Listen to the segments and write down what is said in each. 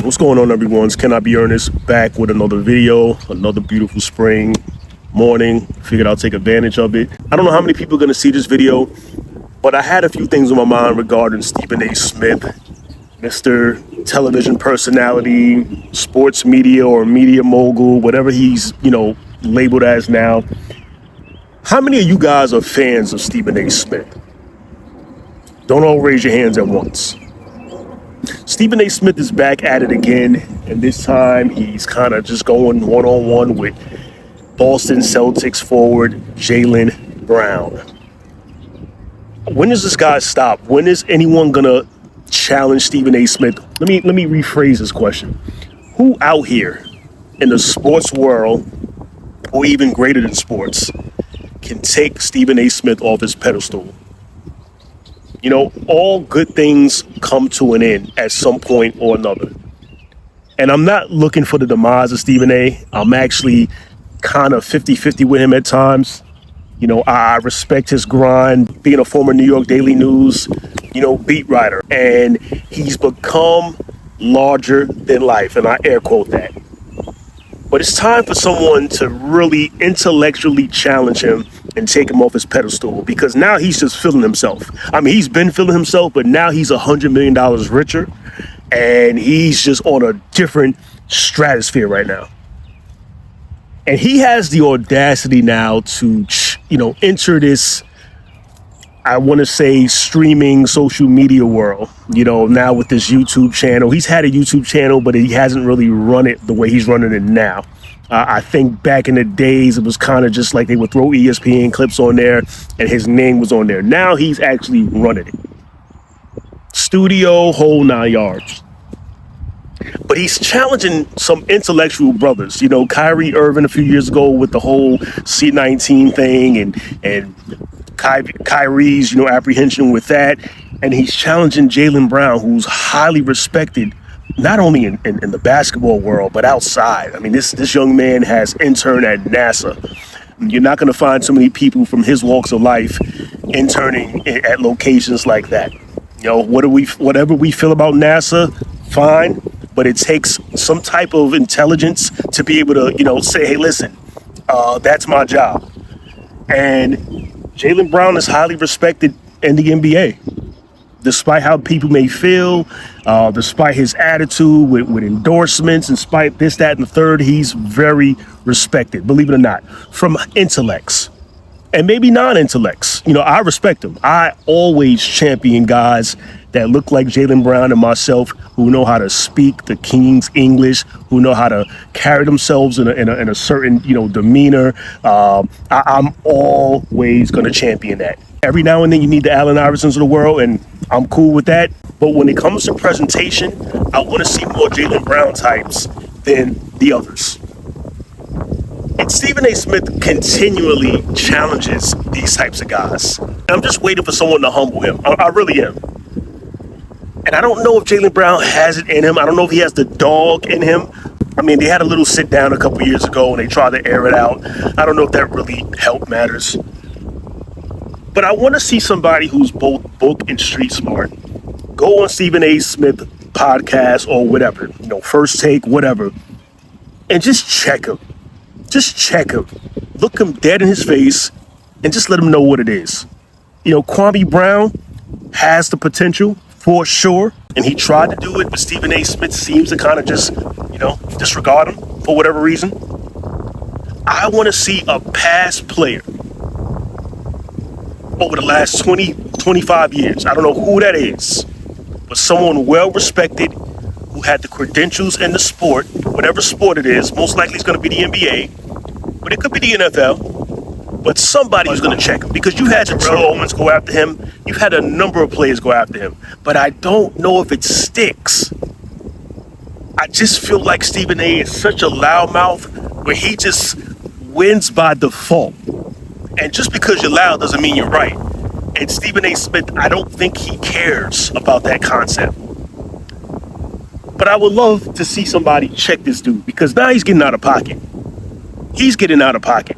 What's going on, everyone? It's I BE ERNEST back with another video, another beautiful spring morning. Figured I'll take advantage of it. I don't know how many people are going to see this video, but I had a few things on my mind regarding Stephen A. Smith, Mr. Television Personality, sports media or media mogul, whatever he's, labeled as now. How many of you guys are fans of Stephen A. Smith? Don't all raise your hands at once. Stephen A. Smith is back at it again, and this time he's kind of just going one-on-one with Boston Celtics forward Jaylen Brown. When does this guy stop? When is anyone gonna challenge Stephen A. Smith? Let me rephrase this question. Who out here in the sports world, or even greater than sports, can take Stephen A. Smith off his pedestal? All good things come to an end at some point or another. And I'm not looking for the demise of Stephen A. I'm actually kind of 50-50 with him at times. I respect his grind, being a former New York Daily News, beat writer. And he's become larger than life, and I air quote that. But it's time for someone to really intellectually challenge him and take him off his pedestal, because now he's just feeling himself. I mean, he's been feeling himself, but now he's $100 million richer, and he's just on a different stratosphere right now. And he has the audacity now to, enter this, I want to say, streaming social media world, now with this YouTube channel. He's had a YouTube channel, but he hasn't really run it the way he's running it now. I think back in the days, it was kind of just like they would throw ESPN clips on there and his name was on there. Now he's actually running it. Studio, whole 9 yards. But he's challenging some intellectual brothers. Kyrie Irving a few years ago with the whole C-19 thing and Kyrie's, apprehension with that. And he's challenging Jaylen Brown, who's highly respected, not only in the basketball world, but outside. I mean, this young man has interned at NASA. You're not going to find so many people from his walks of life interning at locations like that. Whatever we feel about NASA, fine, but it takes some type of intelligence to be able to, say, hey, listen, that's my job. And Jaylen Brown is highly respected in the NBA. Despite how people may feel, despite his attitude with endorsements, despite this, that, and the third, he's very respected, believe it or not, from intellects and maybe non-intellects. I respect him. I always champion guys that look like Jaylen Brown and myself, who know how to speak the King's English, who know how to carry themselves in a certain, demeanor. I'm always going to champion that. Every now and then you need the Allen Iversons of the world, and I'm cool with that. But when it comes to presentation, I want to see more Jaylen Brown types than the others. And Stephen A. Smith continually challenges these types of guys. And I'm just waiting for someone to humble him. I really am. And I don't know if Jaylen Brown has it in him. I don't know if he has the dog in him. I mean, they had a little sit down a couple years ago and they tried to air it out. I don't know if that really helped matters. But I want to see somebody who's both book and street smart go on Stephen A. Smith podcast or whatever, First Take, whatever, and just check him. Just check him. Look him dead in his face and just let him know what it is. Kwame Brown has the potential for sure, and he tried to do it, but Stephen A. Smith seems to kind of just, disregard him for whatever reason. I want to see a past player over the last 20, 25 years. I don't know who that is, but someone well respected who had the credentials in the sport, whatever sport it is. Most likely it's going to be the NBA, but it could be the NFL. But somebody who's going to check him, because you had Terrell Owens go after him. You've had a number of players go after him, but I don't know if it sticks. I just feel like Stephen A. is such a loudmouth where he just wins by default. And just because you're loud doesn't mean you're right. And Stephen A. Smith, I don't think he cares about that concept. But I would love to see somebody check this dude, because now he's getting out of pocket. He's getting out of pocket.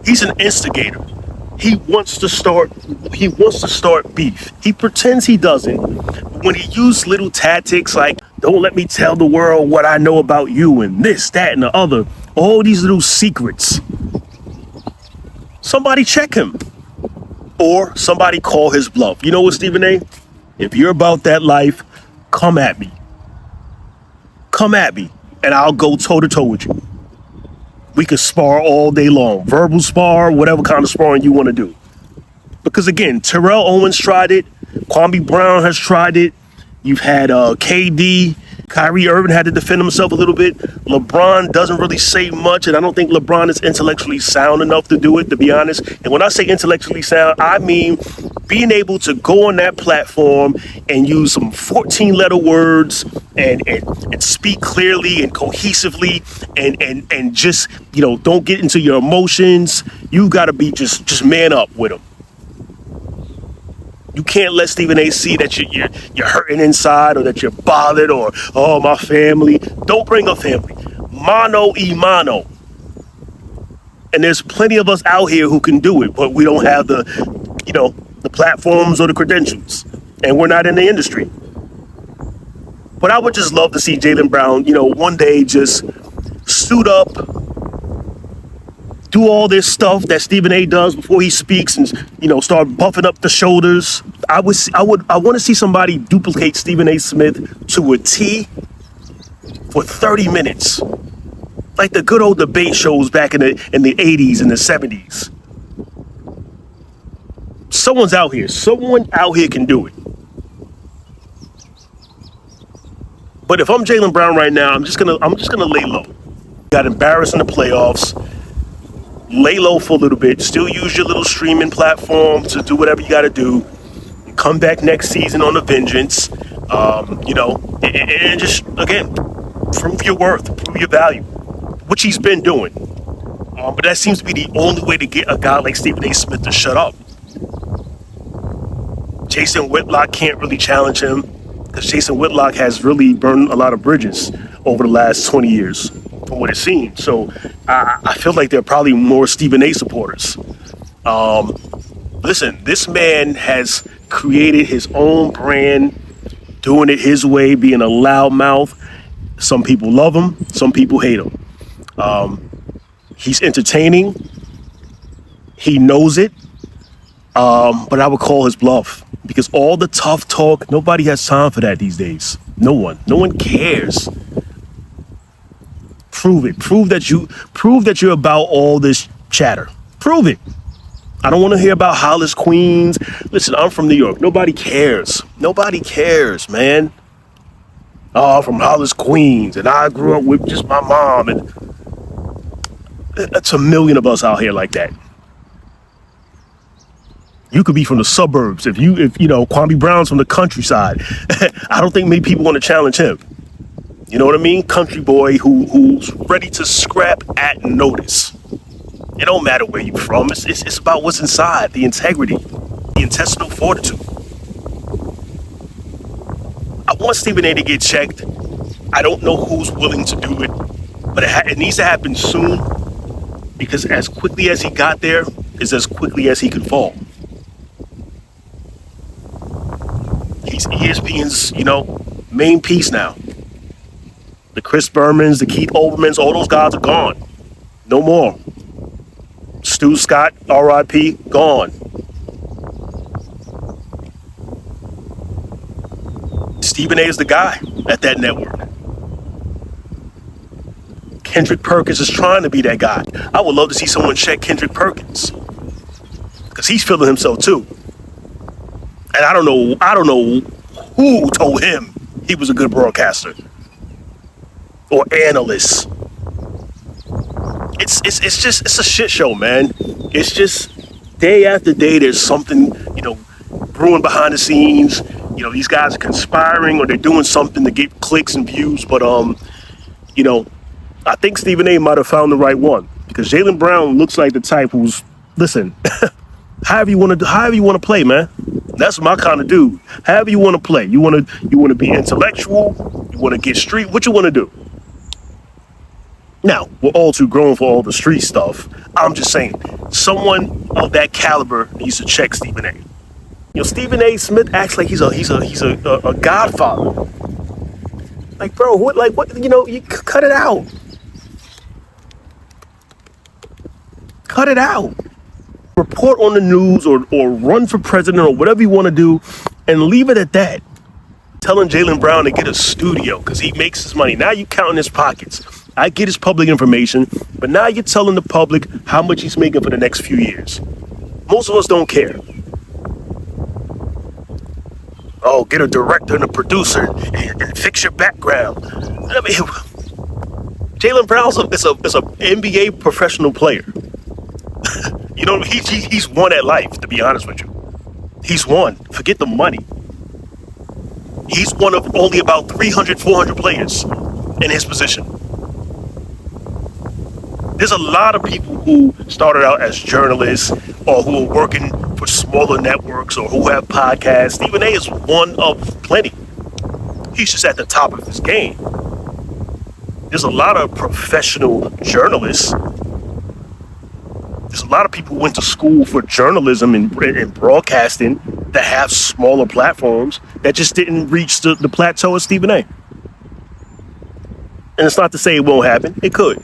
He's an instigator. He wants to start beef. He pretends he doesn't. when he used little tactics like, don't let me tell the world what I know about you and this, that, and the other, all these little secrets, somebody check him or somebody call his bluff. You know what, Stephen A? If you're about that life, come at me. Come at me and I'll go toe to toe with you. We could spar all day long, verbal spar, whatever kind of sparring you want to do. Because again, Terrell Owens tried it. Kwame Brown has tried it. You've had KD. Kyrie Irving had to defend himself a little bit. LeBron doesn't really say much, and I don't think LeBron is intellectually sound enough to do it, to be honest. And when I say intellectually sound, I mean being able to go on that platform and use some 14-letter words and speak clearly and cohesively and just, you know, don't get into your emotions. You got to be just man up with them. You can't let Stephen A. see that you're hurting inside or that you're bothered or, oh, my family. Don't bring up family. Mano y mano. And there's plenty of us out here who can do it, but we don't have the platforms or the credentials. And we're not in the industry. But I would just love to see Jaylen Brown, one day just suit up, do all this stuff that Stephen A. does before he speaks and, start buffing up the shoulders. I want to see somebody duplicate Stephen A. Smith to a T for 30 minutes. Like the good old debate shows back in the 80s and the 70s. Someone out here can do it. But if I'm Jaylen Brown right now, I'm just gonna lay low. Got embarrassed in the playoffs. Lay low for a little bit, still use your little streaming platform to do whatever you got to do. Come back next season on a vengeance, and just, again, prove your worth, prove your value, which he's been doing. But that seems to be the only way to get a guy like Stephen A. Smith to shut up. Jason Whitlock can't really challenge him because Jason Whitlock has really burned a lot of bridges over the last 20 years. From what it seems. So I feel like there are probably more Stephen A. supporters. Listen, this man has created his own brand, doing it his way, being a loudmouth. Some people love him, some people hate him. He's entertaining. He knows it. But I would call his bluff because all the tough talk, nobody has time for that these days. No one cares. Prove it. Prove that you're about all this chatter. Prove it. I don't want to hear about Hollis Queens. Listen, I'm from New York. Nobody cares. Nobody cares, man. Oh, I'm from Hollis Queens, and I grew up with just my mom, and that's a million of us out here like that. You could be from the suburbs. If Kwame Brown's from the countryside, I don't think many people want to challenge him. You know what I mean? Country boy who's ready to scrap at notice. It don't matter where you're from. It's about what's inside, the integrity, the intestinal fortitude. I want Stephen A. to get checked. I don't know who's willing to do it, but it needs to happen soon because as quickly as he got there is as quickly as he can fall. He's ESPN's, main piece now. The Chris Bermans, the Keith Olbermans, all those guys are gone. No more. Stu Scott, R.I.P., gone. Stephen A. is the guy at that network. Kendrick Perkins is trying to be that guy. I would love to see someone check Kendrick Perkins because he's feeling himself too. And I don't know who told him he was a good broadcaster or analyst. It's a shit show, man. It's just day after day there's something, brewing behind the scenes. These guys are conspiring or they're doing something to get clicks and views. But I think Stephen A. might have found the right one because Jaylen Brown looks like the type who's, listen, however you want to play, man. That's my kind of dude. However you want to play. You want to be intellectual. You want to get street. What you want to do? Now, we're all too grown for all the street stuff. I'm just saying, someone of that caliber needs to check Stephen A. Stephen A. Smith acts like he's a godfather. Like, bro, what? You cut it out. Cut it out. Report on the news or run for president or whatever you want to do, and leave it at that. Telling Jaylen Brown to get a studio because he makes his money. Now you counting his pockets. I get his public information, but now you're telling the public how much he's making for the next few years. Most of us don't care. Oh, get a director and a producer and fix your background. I mean, Jaylen Brown's is a NBA professional player. He's won at life, to be honest with you. He's won. Forget the money. He's one of only about 300, 400 players in his position. There's a lot of people who started out as journalists or who are working for smaller networks or who have podcasts. Stephen A is one of plenty. He's just at the top of his game. There's a lot of professional journalists. There's a lot of people who went to school for journalism and broadcasting that have smaller platforms that just didn't reach the plateau of Stephen A. And it's not to say it won't happen. It could.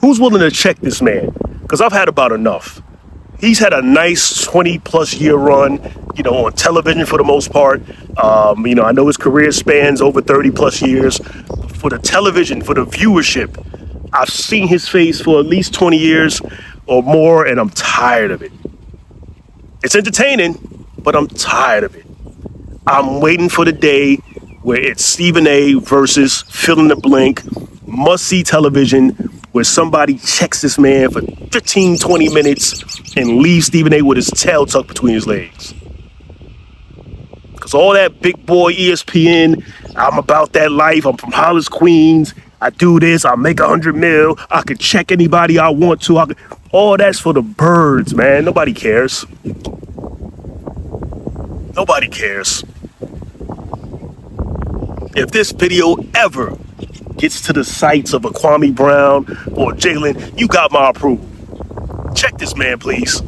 Who's willing to check this man? Because I've had about enough. He's had a nice 20-plus year run, on television for the most part. I know his career spans over 30-plus years. For the television, for the viewership, I've seen his face for at least 20 years or more, and I'm tired of it. It's entertaining, but I'm tired of it. I'm waiting for the day where it's Stephen A versus fill in the blank, must-see television, where somebody checks this man for 15, 20 minutes and leaves Stephen A with his tail tucked between his legs. Because all that big boy ESPN, I'm about that life, I'm from Hollis, Queens, I do this, I make 100 mil, I could check anybody I want to, all that's for the birds, man. Nobody cares. Nobody cares. If this video ever gets to the sites of a Kwame Brown or Jaylen, you got my approval. Check this man, please.